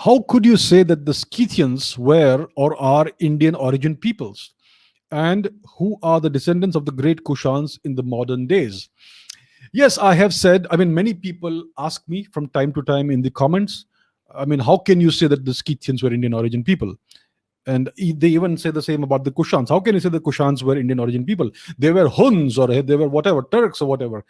how could you say that the Scythians were or are Indian origin peoples? And who are the descendants of the great Kushans in the modern days? Yes, I have said, I mean, many people ask me from time to time in the comments, I mean, how can you say that the Scythians were Indian origin people? And they even say the same about the Kushans. How can you say the Kushans were Indian origin people? They were Huns or they were whatever, Turks or whatever.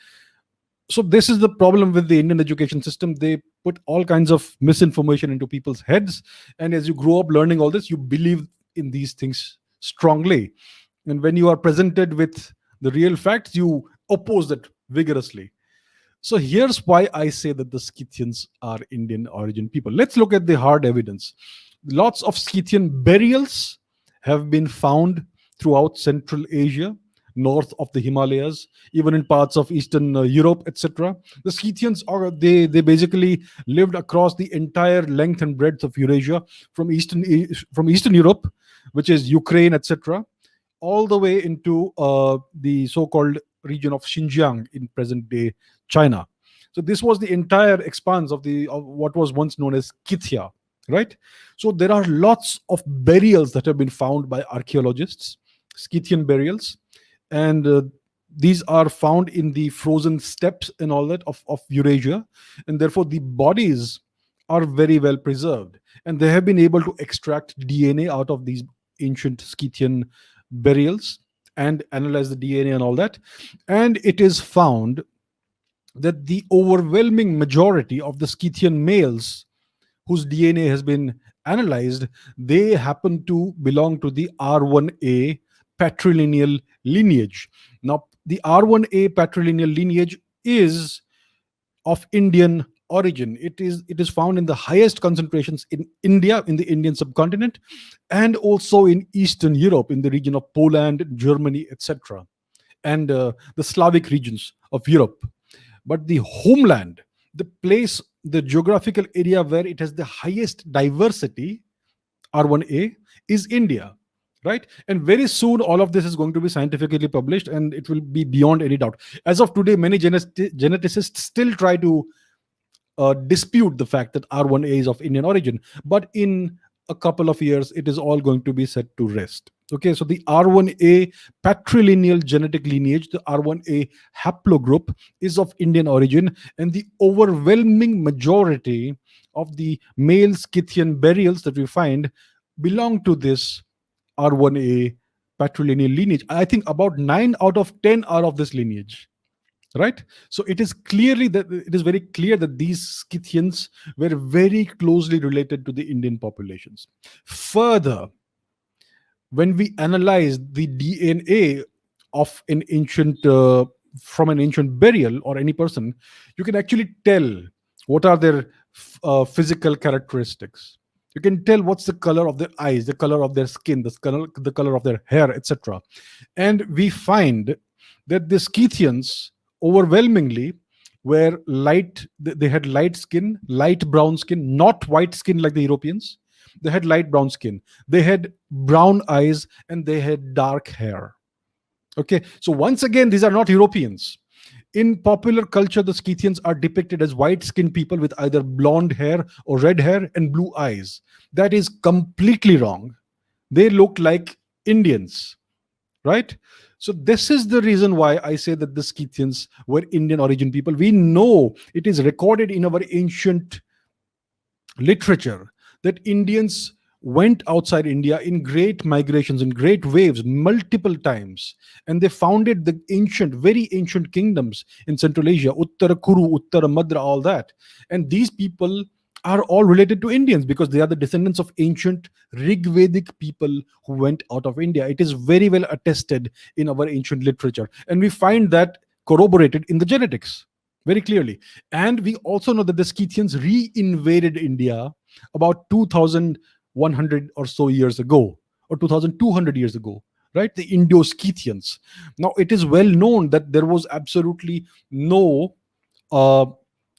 So this is the problem with the Indian education system. They put all kinds of misinformation into people's heads, and as you grow up learning all this, you believe in these things strongly. And when you are presented with the real facts, you oppose that vigorously. So here's why I say that the Scythians are Indian origin people. Let's look at the hard evidence. Lots of Scythian burials have been found throughout Central Asia, north of the Himalayas, even in parts of Eastern Europe, etc. The Scythians are they basically lived across the entire length and breadth of Eurasia, from Eastern Europe, which is Ukraine, etc., all the way into the so-called region of Xinjiang in present-day China. So this was the entire expanse of what was once known as Scythia, right? So there are lots of burials that have been found by archaeologists, Scythian burials, and these are found in the frozen steppes and all that of Eurasia, and therefore the bodies are very well preserved, and they have been able to extract DNA out of these ancient Scythian burials and analyze the DNA and all that. And it is found that the overwhelming majority of the Scythian males whose DNA has been analyzed, they happen to belong to the R1A patrilineal lineage. Now, the R1A patrilineal lineage is of Indian origin. It is found in the highest concentrations in India, in the Indian subcontinent, and also in Eastern Europe, in the region of Poland, Germany, etc., and the Slavic regions of Europe. But the homeland, the place, the geographical area where it has the highest diversity, R1A, is India, right? And very soon, all of this is going to be scientifically published, and it will be beyond any doubt. As of today, many geneticists still try to dispute the fact that R1A is of Indian origin, but in a couple of years, it is all going to be set to rest. Okay, so the R1A patrilineal genetic lineage, the R1A haplogroup, is of Indian origin, and the overwhelming majority of the male Scythian burials that we find belong to this R1A patrilineal lineage. I think about 9 out of 10 are of this lineage, right? So it is very clear that these Scythians were very closely related to the Indian populations. Further, when we analyze the DNA of an ancient from an ancient burial or any person, you can actually tell what are their physical characteristics. You can tell what's the color of their eyes, the color of their skin, the color of their hair, etc. And we find that the Scythians overwhelmingly were light. They had light skin, light brown skin, not white skin like the Europeans. They had light brown skin. They had brown eyes, and they had dark hair. Okay, so once again, these are not Europeans. In popular culture, the Scythians are depicted as white-skinned people with either blonde hair or red hair and blue eyes. That is completely wrong. They look like Indians, right? So this is the reason why I say that the Scythians were Indian origin people. We know it is recorded in our ancient literature that Indians went outside India in great migrations, in great waves, multiple times. And they founded the very ancient kingdoms in Central Asia, Uttara Kuru, Uttara Madra, all that. And these people are all related to Indians because they are the descendants of ancient Rigvedic people who went out of India. It is very well attested in our ancient literature. And we find that corroborated in the genetics very clearly. And we also know that the Scythians re-invaded India about 2,100 or so years ago, or 2,200 years ago, right? The Indo-Scythians. Now, it is well known that there was absolutely no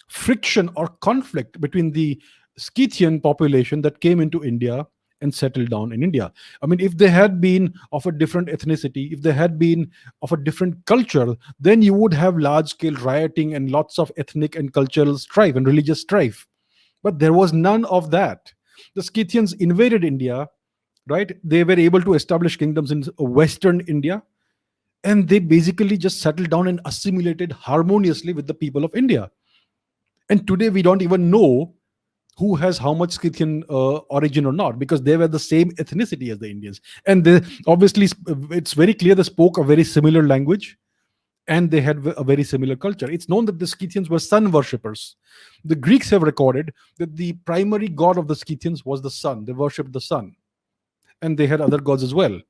friction or conflict between the Scythian population that came into India and settled down in India. I mean, if they had been of a different ethnicity, if they had been of a different culture, then you would have large-scale rioting and lots of ethnic and cultural strife and religious strife. But there was none of that. The Scythians invaded India, right? They were able to establish kingdoms in Western India, and they basically just settled down and assimilated harmoniously with the people of India. And today we don't even know who has how much Scythian origin or not, because they were the same ethnicity as the Indians. And they obviously, it's very clear they spoke a very similar language, and they had a very similar culture. It's known that the Scythians were sun worshippers. The Greeks have recorded that the primary god of the Scythians was the sun. They worshipped the sun, and they had other gods as well.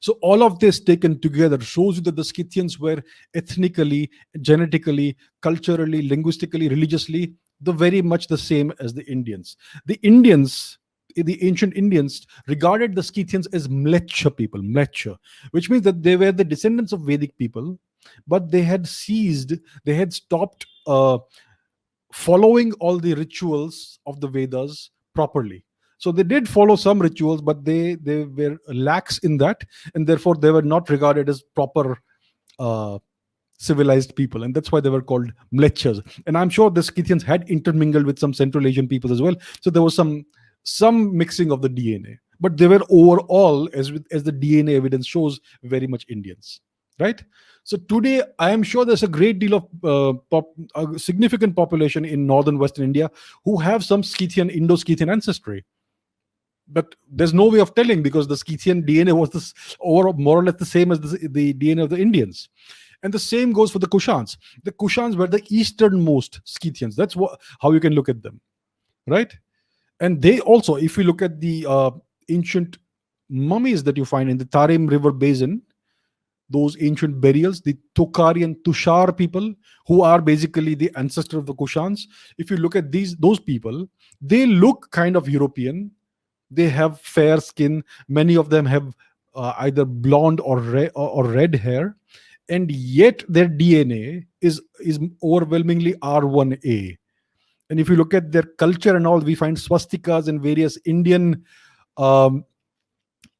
So all of this taken together shows you that the Scythians were ethnically, genetically, culturally, linguistically, religiously, the very much the same as the Indians. The Indians, the ancient Indians, regarded the Scythians as Mlecha people, Mlecha, which means that they were the descendants of Vedic people, but they had ceased, they had stopped following all the rituals of the Vedas properly. So they did follow some rituals, but they were lax in that, and therefore they were not regarded as proper uh, civilized people, and that's why they were called Mlechas. And I'm sure the Scythians had intermingled with some Central Asian people as well, so there was some mixing of the DNA. But they were overall, as the DNA evidence shows, very much Indians, right? So today, I am sure there's a great deal of a significant population in northern Western India who have some Scythian, Indo-Scythian ancestry. But there's no way of telling, because the Scythian DNA was this, or more or less the same as the DNA of the Indians. And the same goes for the Kushans. The Kushans were the easternmost Scythians. That's how you can look at them, right? And they also, if you look at the ancient mummies that you find in the Tarim River Basin, those ancient burials, the Tokhari and Tushar people, who are basically the ancestor of the Kushans. If you look at those people, they look kind of European. They have fair skin. Many of them have either blonde or red hair, and yet their DNA is overwhelmingly R1A. And if you look at their culture and all, we find swastikas and various um,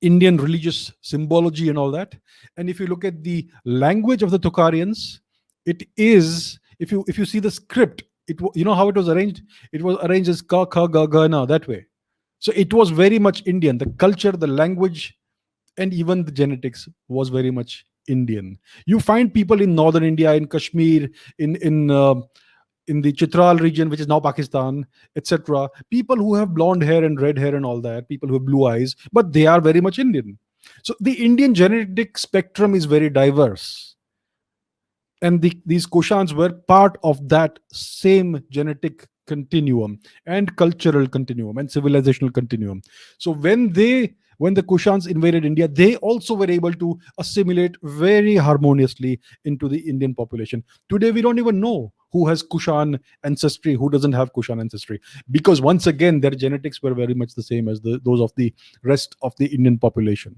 Indian religious symbology and all that. And if you look at the language of the Tokharians, it is, if you see the script, you know how it was arranged. It was arranged as ka kha ga ga na, that way. So it was very much Indian. The culture, the language, and even the genetics was very much Indian. You find people in northern India, in Kashmir, in the Chitral region, which is now Pakistan, etc. People who have blonde hair and red hair and all that, people who have blue eyes, but they are very much Indian. So the Indian genetic spectrum is very diverse. And these Kushans were part of that same genetic continuum and cultural continuum and civilizational continuum. So when the Kushans invaded India, they also were able to assimilate very harmoniously into the Indian population. Today, we don't even know who has Kushan ancestry, who doesn't have Kushan ancestry, because once again, their genetics were very much the same as those of the rest of the Indian population.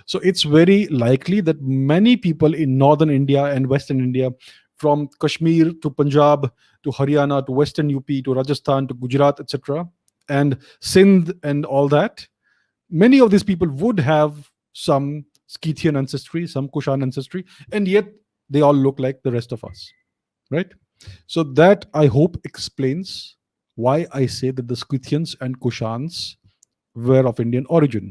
So it's very likely that many people in northern India and western India, from Kashmir to Punjab to Haryana to western UP to Rajasthan to Gujarat, etc., and Sindh and all that, many of these people would have some Scythian ancestry, some Kushan ancestry, and yet they all look like the rest of us, right? So that, I hope, explains why I say that the Scythians and Kushans were of Indian origin.